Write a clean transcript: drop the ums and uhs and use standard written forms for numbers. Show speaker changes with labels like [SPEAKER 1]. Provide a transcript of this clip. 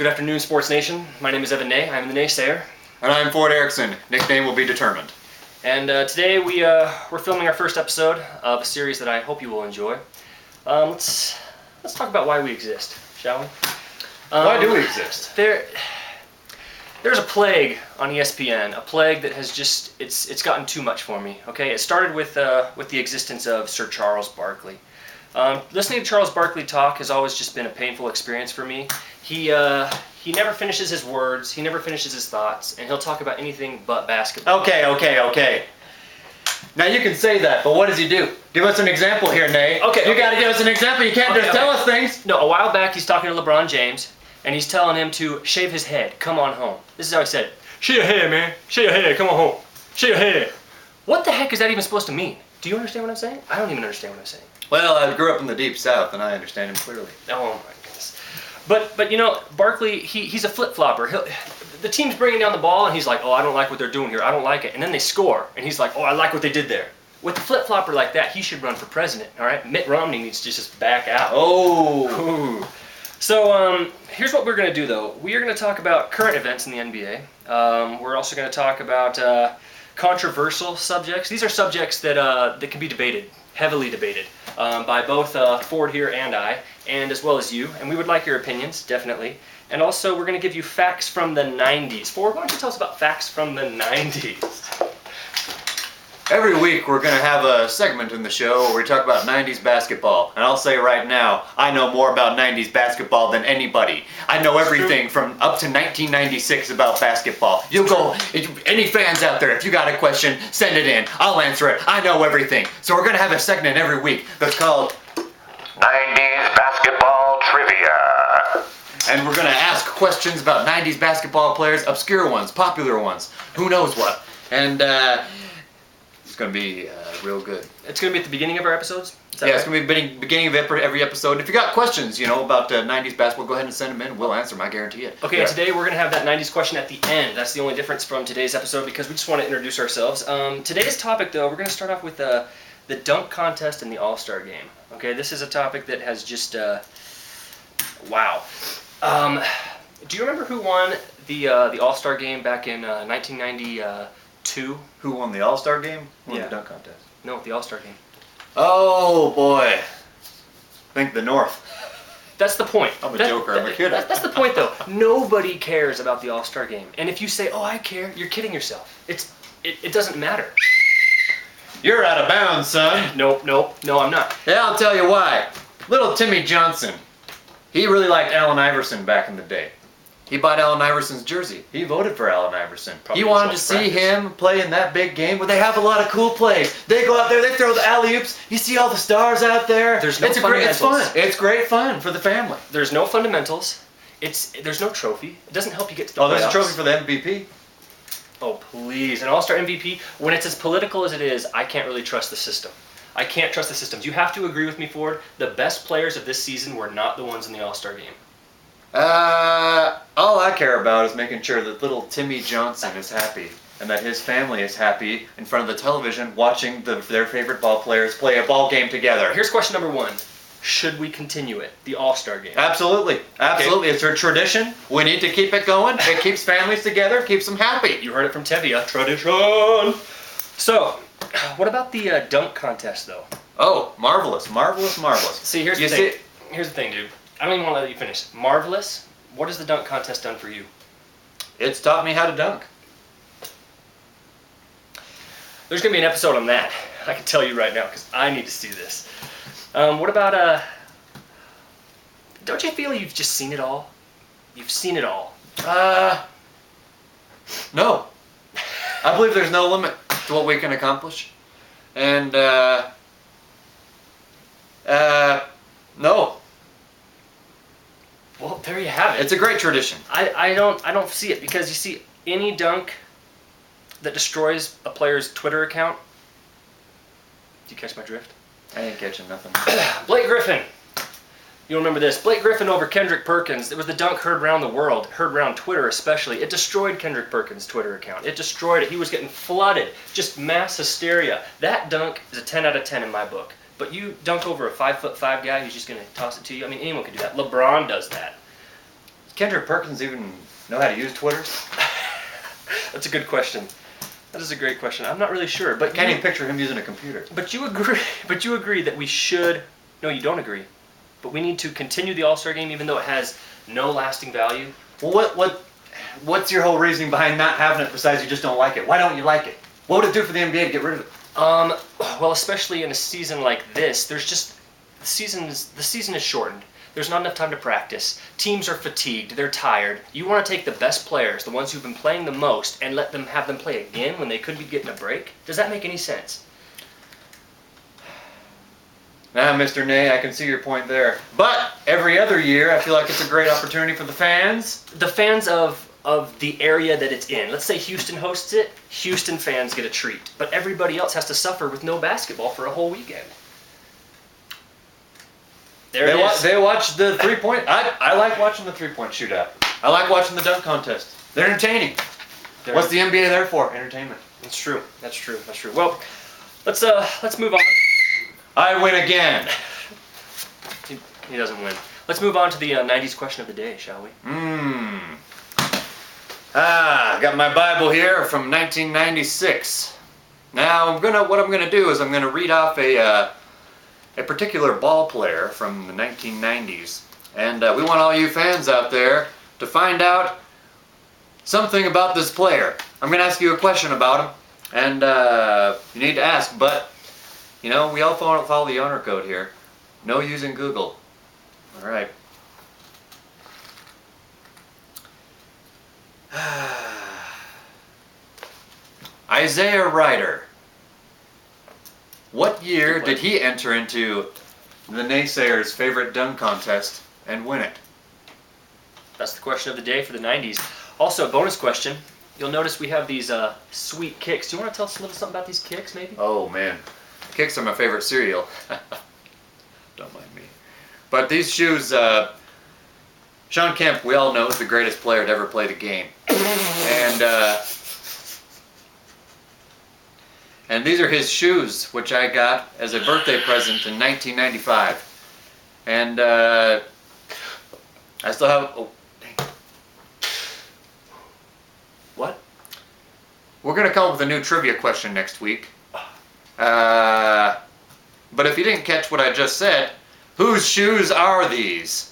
[SPEAKER 1] Good afternoon, Sports Nation. My name is Evan Nay. I'm the NAYSAYER.
[SPEAKER 2] And I'm Ford Erickson. Nickname will be determined.
[SPEAKER 1] And today we're filming our first episode of a series that I hope you will enjoy. Let's talk about why we exist, shall we?
[SPEAKER 2] Why do we exist?
[SPEAKER 1] There's a plague on ESPN, a plague that has just it's gotten too much for me. Okay, it started with the existence of Sir Charles Barkley. Listening to Charles Barkley talk has always just been a painful experience for me. He never finishes his words, he never finishes his thoughts, and he'll talk about anything but basketball.
[SPEAKER 2] Okay. Now you can say that, but what does he do? Give us an example here, Nay.
[SPEAKER 1] Okay.
[SPEAKER 2] You gotta give us an example. You can't just tell us things.
[SPEAKER 1] No, a while back he's talking to LeBron James, and he's telling him to shave his head. Come on home. This is how he said, "Shave your hair, man. Shave your hair. Come on home. Shave your hair." What the heck is that even supposed to mean? Do you understand what I'm saying? I don't even understand what I'm saying.
[SPEAKER 2] Well, I grew up in the deep south, and I understand him clearly.
[SPEAKER 1] Oh my goodness. But you know, Barkley, he's a flip-flopper. The team's bringing down the ball, and he's like, "Oh, I don't like what they're doing here. I don't like it." And then they score, and he's like, "Oh, I like what they did there." With a flip-flopper like that, he should run for president, all right? Mitt Romney needs to just back out.
[SPEAKER 2] Oh.
[SPEAKER 1] Ooh. So here's what we're going to do, though. We are going to talk about current events in the NBA. We're also going to talk about controversial subjects. These are subjects that can be debated, heavily debated, by both Ford here and I, and as well as you. And we would like your opinions, definitely. And also, we're going to give you facts from the 90s. Ford, why don't you tell us about facts from the 90s?
[SPEAKER 2] Every week we're going to have a segment in the show where we talk about 90s basketball. And I'll say right now, I know more about 90s basketball than anybody. I know everything from up to 1996 about basketball. You go, any fans out there, if you got a question, send it in. I'll answer it. I know everything. So we're going to have a segment every week that's called
[SPEAKER 3] 90s Basketball Trivia.
[SPEAKER 2] And we're going to ask questions about 90s basketball players, obscure ones, popular ones, who knows what. And it's going to be real good.
[SPEAKER 1] It's going to be at the beginning of our episodes?
[SPEAKER 2] Yeah, right? It's going to be beginning of every episode. If you got questions, about 90s basketball, go ahead and send them in. We'll answer them, I guarantee it.
[SPEAKER 1] Okay, yeah. Today we're going to have that 90s question at the end. That's the only difference from today's episode because we just want to introduce ourselves. Today's topic, though, we're going to start off with the dunk contest and the All-Star game. Okay, this is a topic that has just, wow. Do you remember who won the All-Star game back in 1992?
[SPEAKER 2] Who won the All-Star game? Who won
[SPEAKER 1] Yeah.
[SPEAKER 2] the dunk contest?
[SPEAKER 1] No, the All-Star game.
[SPEAKER 2] Oh, boy. I think the North.
[SPEAKER 1] That's the point.
[SPEAKER 2] I'm a joker. I'm a kid.
[SPEAKER 1] That's the point, though. Nobody cares about the All-Star game. And if you say, "Oh, I care," you're kidding yourself. It doesn't matter.
[SPEAKER 2] You're out of bounds, son.
[SPEAKER 1] No, I'm not.
[SPEAKER 2] Yeah, I'll tell you why. Little Timmy Johnson. He really liked Allen Iverson back in the day. He bought Allen Iverson's jersey. He voted for Allen Iverson. He wanted to see him play in that big game where they have a lot of cool plays. They go out there, they throw the alley-oops. You see all the stars out there.
[SPEAKER 1] There's no
[SPEAKER 2] it's fun. It's great fun for the family.
[SPEAKER 1] There's no fundamentals. There's no trophy. It doesn't help you get to the playoffs.
[SPEAKER 2] There's a trophy for the MVP.
[SPEAKER 1] Oh, please. An All-Star MVP, when it's as political as it is, I can't really trust the system. I can't trust the systems. You have to agree with me, Ford. The best players of this season were not the ones in the All-Star game.
[SPEAKER 2] All I care about is making sure that little Timmy Johnson is happy and that his family is happy in front of the television watching their favorite ball players play a ball game together.
[SPEAKER 1] Here's question number one. Should we continue it, the All-Star game?
[SPEAKER 2] Absolutely. Okay. It's a tradition. We need to keep it going. It keeps families together, keeps them happy.
[SPEAKER 1] You heard it from Tevia. Tradition! So, what about the dunk contest, though?
[SPEAKER 2] Oh, marvelous.
[SPEAKER 1] See, here's the thing. Here's the thing, dude. I don't even want to let you finish. Marvelous? What has the dunk contest done for you?
[SPEAKER 2] It's taught me how to dunk.
[SPEAKER 1] There's going to be an episode on that. I can tell you right now, because I need to see this. What about, don't you feel you've just seen it all? You've seen it all.
[SPEAKER 2] No. I believe there's no limit to what we can accomplish. And, no.
[SPEAKER 1] Well, there you have it.
[SPEAKER 2] It's a great tradition.
[SPEAKER 1] I don't see it because you see any dunk that destroys a player's Twitter account. Do you catch my drift?
[SPEAKER 2] I ain't catching nothing.
[SPEAKER 1] Blake Griffin. You'll remember this. Blake Griffin over Kendrick Perkins. It was the dunk heard around the world, heard around Twitter especially. It destroyed Kendrick Perkins' Twitter account. It destroyed it. He was getting flooded. Just mass hysteria. That dunk is a 10 out of 10 in my book. But you dunk over a 5'5" guy who's just going to toss it to you. I mean, anyone can do that. LeBron does that.
[SPEAKER 2] Kendrick Perkins even know how to use Twitter?
[SPEAKER 1] That's a good question. That is a great question. I'm not really sure, but
[SPEAKER 2] Can't even picture him using a computer.
[SPEAKER 1] But you agree. But you agree that we should. No, you don't agree. But we need to continue the All-Star game, even though it has no lasting value.
[SPEAKER 2] Well, what's your whole reasoning behind not having it? Besides, you just don't like it. Why don't you like it? What would it do for the NBA to get rid of it?
[SPEAKER 1] Well, especially in a season like this, there's just the season is shortened. There's not enough time to practice. Teams are fatigued. They're tired. You want to take the best players, the ones who've been playing the most, and have them play again when they could be getting a break? Does that make any sense?
[SPEAKER 2] Now, Mr. Nay, I can see your point there. But every other year, I feel like it's a great opportunity for the fans.
[SPEAKER 1] The fans of the area that it's in. Let's say Houston hosts it. Houston fans get a treat. But everybody else has to suffer with no basketball for a whole weekend.
[SPEAKER 2] They watch the three-point. I like watching the three-point shootout. I like watching the dunk contest. They're entertaining. What's the NBA there for? Entertainment.
[SPEAKER 1] That's true. That's true. That's true. Well, let's move on.
[SPEAKER 2] I win again.
[SPEAKER 1] He doesn't win. Let's move on to the 90s question of the day, shall we?
[SPEAKER 2] Got my Bible here from 1996. Now what I'm gonna do is I'm gonna read off a particular ball player from the 1990s, and we want all you fans out there to find out something about this player. I'm gonna ask you a question about him, and you need to ask, but you know, we all follow the honor code here. No using Google. All right. Isaiah Ryder. What year did he enter into the Naysayers' favorite dunk contest and win it?
[SPEAKER 1] That's the question of the day for the 90s. Also, bonus question. You'll notice we have these sweet kicks. Do you want to tell us a little something about these kicks, maybe?
[SPEAKER 2] Oh, man. Kicks are my favorite cereal. Don't mind me. But these shoes, Sean Kemp, we all know, is the greatest player to ever play the game. And these are his shoes, which I got as a birthday present in 1995. And I still have... Oh, dang.
[SPEAKER 1] What?
[SPEAKER 2] We're going to come up with a new trivia question next week. But if you didn't catch what I just said, whose shoes are these?